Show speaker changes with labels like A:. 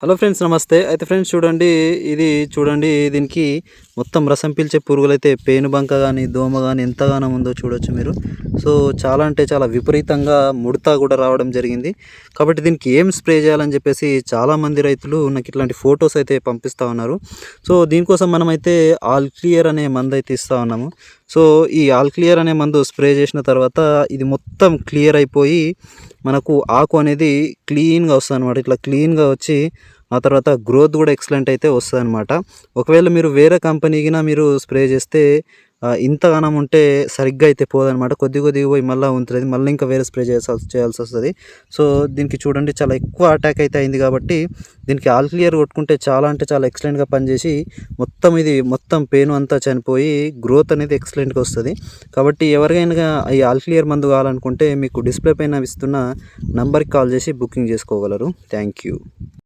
A: Hello friends, నమస్తే. అయితే friends చూడండి, ఇది చూడండి, దీనికి మొత్తం రసం పీల్చే పురుగులైతే పేనుబంక కానీ దోమ కానీ ఎంతగానో ఉందో చూడొచ్చు మీరు. సో చాలా అంటే చాలా విపరీతంగా ముడత కూడా రావడం జరిగింది. కాబట్టి దీనికి ఏం స్ప్రే చేయాలని చెప్పేసి చాలామంది రైతులు నాకు ఇట్లాంటి ఫొటోస్ అయితే పంపిస్తూ ఉన్నారు. సో దీనికోసం మనమైతే ఆల్ క్లియర్ అనే మందు అయితే ఇస్తూ ఉన్నాము. సో ఈ ఆల్ క్లియర్ అనే మందు స్ప్రే చేసిన తర్వాత ఇది మొత్తం క్లియర్ అయిపోయి మనకు ఆకు అనేది క్లీన్గా వస్తుంది అనమాట. ఇట్లా క్లీన్గా వచ్చి ఆ తర్వాత గ్రోత్ కూడా ఎక్సలెంట్ అయితే వస్తుంది అనమాట. ఒకవేళ మీరు వేరే కంపెనీకిన మీరు స్ప్రే చేస్తే ఇంతగానం ఉంటే సరిగ్గా అయితే పోదనమాట. కొద్దిగా పోయి మళ్ళీ ఉంటుంది, మళ్ళీ ఇంకా వేరే స్ప్రే చేయాల్సి వస్తుంది. సో దీనికి చూడండి చాలా ఎక్కువ అటాక్ అయితే అయింది. కాబట్టి దీనికి ఆల్ క్లియర్ కొట్టుకుంటే చాలా అంటే చాలా ఎక్సలెంట్గా పనిచేసి మొత్తం పెయిన్ అంతా చనిపోయి గ్రోత్ అనేది ఎక్సలెంట్గా వస్తుంది. కాబట్టి ఎవరికైనా ఈ ఆల్ క్లియర్ మందు కావాలనుకుంటే మీకు డిస్ప్లే పైన ఇస్తున్న నంబర్కి కాల్ చేసి బుకింగ్ చేసుకోగలరు. Thank you.